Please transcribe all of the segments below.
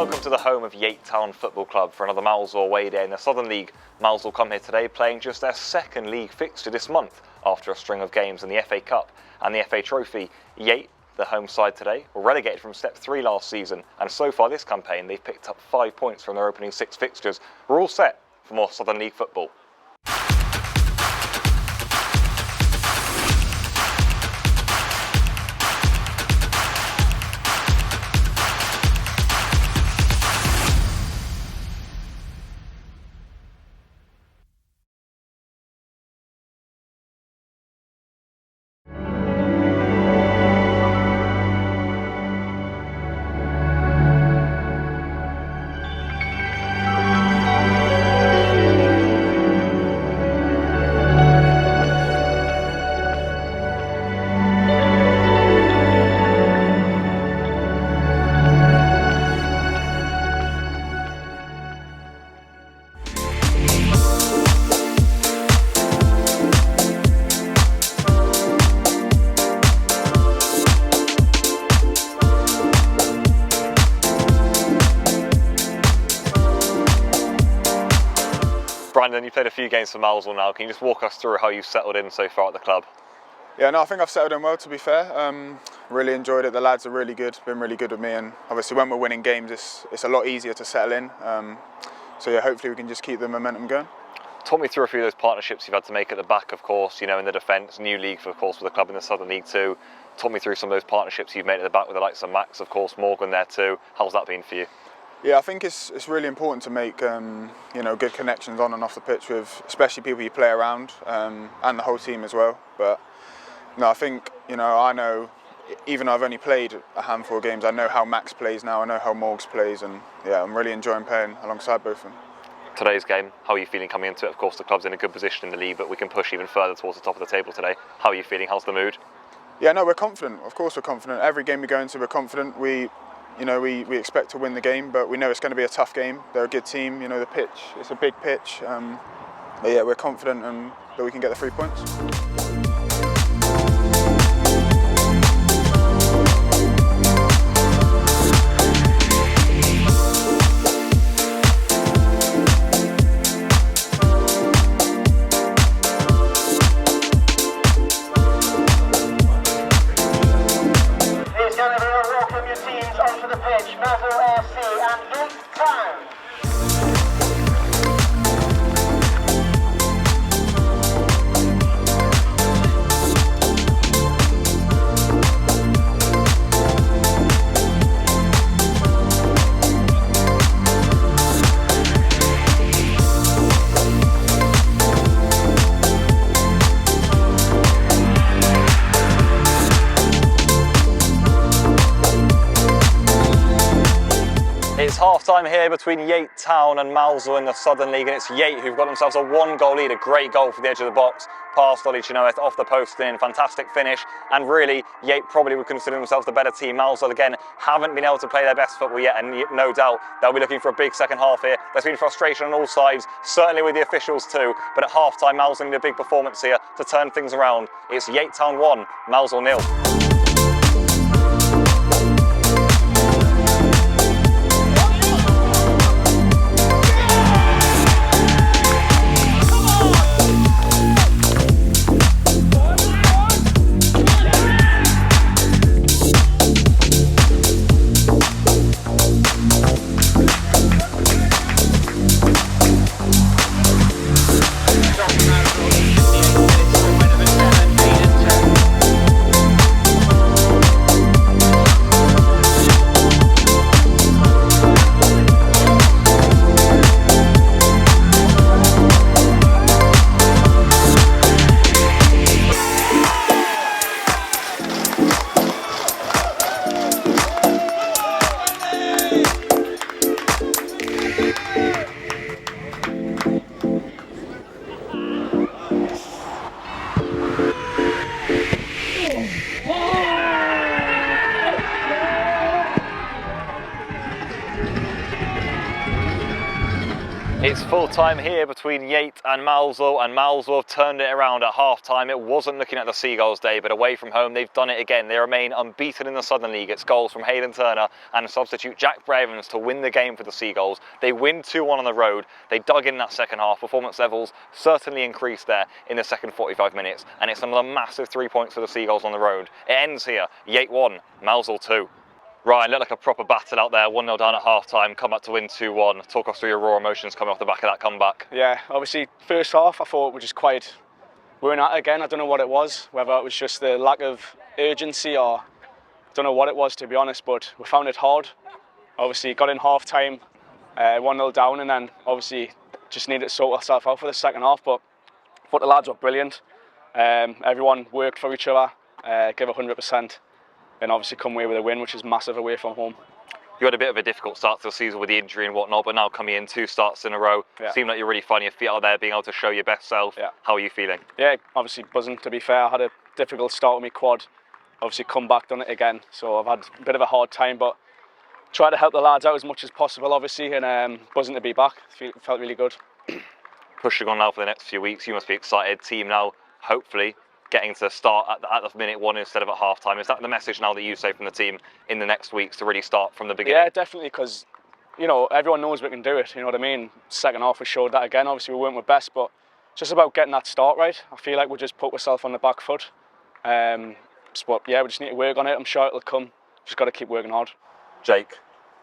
welcome to the home of Yate Town Football Club for another Mousehole away day in the Southern League. Mousehole come here today playing just their second league fixture this month after a string of games in the FA Cup and the FA Trophy. Yate, the home side today, were relegated from Step 3 last season, and so far this campaign they've picked up 5 points from their opening 6 fixtures. We're all set for more Southern League football. Brandon, you played a few games for Mousehole now. Can you just walk us through how you've settled in so far at the club? Yeah, no, I think I've settled in well, to be fair. Really enjoyed it. The lads are really good, been really good with me, and obviously when we're winning games it's a lot easier to settle in. So yeah, hopefully we can just keep the momentum going. Talk me through a few of those partnerships you've had to make at the back, of course, you know, in the defence, new league, of course, with the club in the Southern League too. Talk me through some of those partnerships you've made at the back with the likes of Max, of course, Morgan there too. How's that been for you? Yeah, I think it's really important to make you know, good connections on and off the pitch with, especially people you play around, and the whole team as well. But no, I think, you know, I know, even though I've only played a handful of games, I know how Max plays now, I know how Morgs plays, and yeah, I'm really enjoying playing alongside both of them. Today's game, how are you feeling coming into it? Of course, the club's in a good position in the league, but we can push even further towards the top of the table today. How are you feeling? How's the mood? Yeah, no, we're confident. Of course we're confident. Every game we go into, we're confident. We expect to win the game, but we know it's going to be a tough game. They're a good team, you know, the pitch, it's a big pitch. But yeah, we're confident that we can get the 3 points. It's half-time here between Yate Town and Mousehole in the Southern League, and it's Yate who've got themselves a 1-goal lead, a great goal for the edge of the box, past Ollie Chinoeth, off the post in, fantastic finish, and really, Yate probably would consider themselves the better team. Mousehole, again, haven't been able to play their best football yet, and no doubt they'll be looking for a big second half here. There's been frustration on all sides, certainly with the officials too, but at half-time, Mousehole need a big performance here to turn things around. It's Yate Town 1, Mousehole 0. It's full time here between Yate and Mousehole have turned it around at half time. It wasn't looking at the Seagulls day, but away from home they've done it again. They remain unbeaten in the Southern League. It's goals from Hayden Turner and substitute Jack Brevins to win the game for the Seagulls. They win 2-1 on the road. They dug in that second half. Performance levels certainly increased there in the second 45 minutes, and it's another massive 3 points for the Seagulls on the road. It ends here, Yate 1, Mousehole 2. Ryan, looked like a proper battle out there, 1-0 down at half-time, come back to win 2-1. Talk us through your raw emotions coming off the back of that comeback. Yeah, obviously, first half, I thought we were just quite... We weren't at it again, I don't know what it was, whether it was just the lack of urgency or... I don't know what it was, to be honest, but we found it hard. Obviously, got in half-time, 1-0 down, and then obviously just needed to sort ourselves out for the second half, but I thought the lads were brilliant. Everyone worked for each other, gave 100%. And obviously come away with a win, which is massive away from home. You had a bit of a difficult start to the season with the injury and whatnot, but now coming in 2 starts in a row, seem like you're really finding your feet out there, being able to show your best self. How are you feeling? Yeah, obviously buzzing, to be fair. I had a difficult start with my quad, obviously come back, done it again, so I've had a bit of a hard time, but try to help the lads out as much as possible, obviously, and buzzing to be back. Felt really good. Pushing on now for the next few weeks, you must be excited. Team now, hopefully, getting to start at the minute 1 instead of at half time. Is that the message now that you say from the team in the next weeks to really start from the beginning? Yeah, definitely, because you know everyone knows we can do it. You know what I mean? Second half we showed that again. Obviously we weren't our best, but it's just about getting that start right. I feel like we just put ourselves on the back foot. But yeah, we just need to work on it. I'm sure it'll come. Just got to keep working hard. Jake,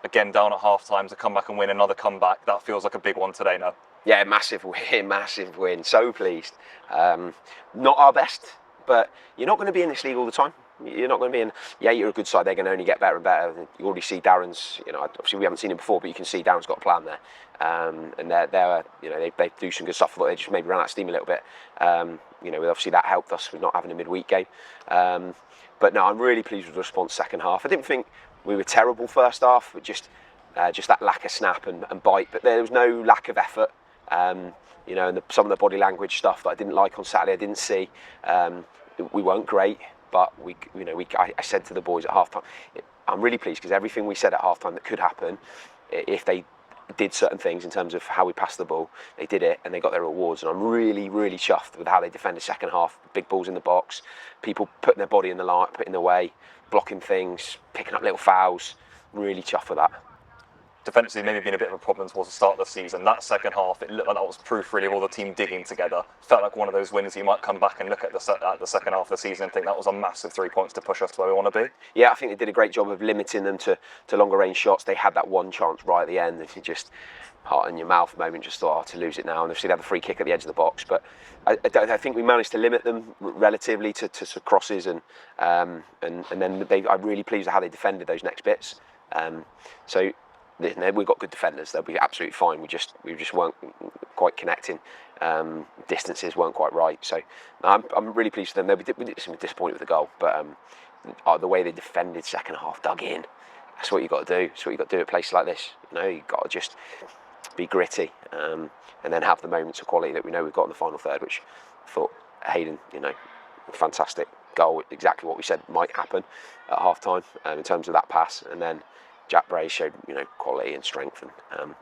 again down at half time to come back and win another comeback. That feels like a big one today now. Yeah, massive win, massive win. So pleased. Not our best, but you're not going to be in this league all the time. You're not going to be in. Yeah, you're a good side. They're going to only get better and better. You already see Darren's. You know, obviously we haven't seen him before, but you can see Darren's got a plan there. And they're you know, they do some good stuff. But they just maybe ran out of steam a little bit. You know, obviously that helped us with not having a midweek game. But no, I'm really pleased with the response second half. I didn't think we were terrible first half, but just that lack of snap and bite. But there was no lack of effort. You know, and some of the body language stuff that I didn't like on Saturday, I didn't see. We weren't great, but I said to the boys at half time, I'm really pleased because everything we said at half time that could happen, if they did certain things in terms of how we passed the ball, they did it and they got their rewards. And I'm really, really chuffed with how they defended second half. Big balls in the box, people putting their body in the line, putting their way, blocking things, picking up little fouls. Really chuffed with that. Defensively maybe been a bit of a problem towards the start of the season. That second half, it looked like that was proof really of all the team digging together. Felt like one of those wins you might come back and look at the second half of the season and think that was a massive 3 points to push us to where we want to be. Yeah, I think they did a great job of limiting them to longer range shots. They had that one chance right at the end, and you just heart in your mouth moment, just thought, to lose it now. And obviously they had the free kick at the edge of the box, but I think we managed to limit them relatively to crosses, and then I'm really pleased with how they defended those next bits. So. We've got good defenders. They'll be absolutely fine. We just weren't quite connecting. Distances weren't quite right. So I'm really pleased with them. They'll be disappointed with the goal, but the way they defended second half, dug in. That's what you got to do. That's what you got to do at places like this. You know, you got to just be gritty, and then have the moments of quality that we know we've got in the final third. Which I thought Hayden, you know, fantastic goal. Exactly what we said might happen at half time in terms of that pass, and then. Jack Bray showed, you know, quality and strength, and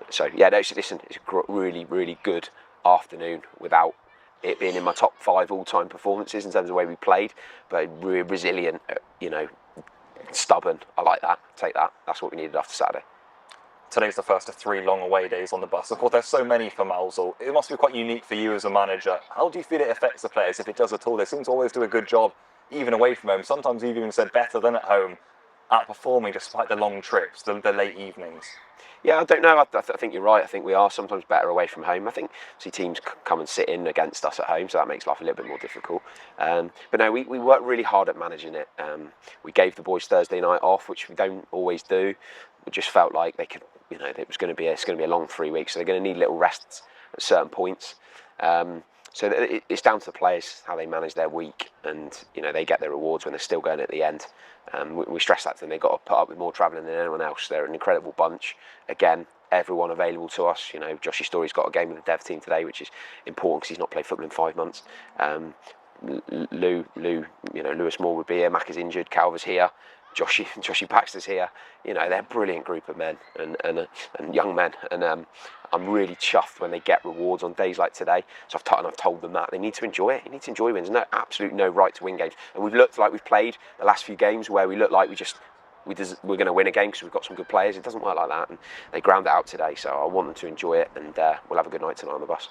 so yeah. No, listen, it's a really, really good afternoon without it being in my top 5 all-time performances in terms of the way we played, but we're resilient, you know, stubborn. I like that. Take that. That's what we needed after Saturday. Today's the first of 3 long away days on the bus. Of course, there's so many for Mousehole. It must be quite unique for you as a manager. How do you feel it affects the players, if it does at all? They seem to always do a good job, even away from home. Sometimes you've even said better than at home. At performing despite the long trips, the late evenings? Yeah, I don't know. I think you're right. I think we are sometimes better away from home. I think see teams come and sit in against us at home, so that makes life a little bit more difficult. But no, we worked really hard at managing it. We gave the boys Thursday night off, which we don't always do. We just felt like they could, you know, it's going to be a long 3 weeks, so they're going to need little rests at certain points. So it's down to the players how they manage their week, and you know they get their rewards when they're still going at the end. We stress that to them. They've got to put up with more travelling than anyone else. They're an incredible bunch. Again, everyone available to us. You know, Joshy Story's got a game with the dev team today, which is important because he's not played football in 5 months. Lou, you know, Lewis Moore would be here. Mac is injured. Calver's here. Joshy Baxter's here. You know, they're a brilliant group of men and young men, and I'm really chuffed when they get rewards on days like today. So I've told them that they need to enjoy it. You need to enjoy wins. There's absolutely no right to win games, and we've looked like we've played the last few games where we look like we're going to win a game because we've got some good players. It doesn't work like that, and they ground it out today. So I want them to enjoy it, and we'll have a good night tonight on the bus.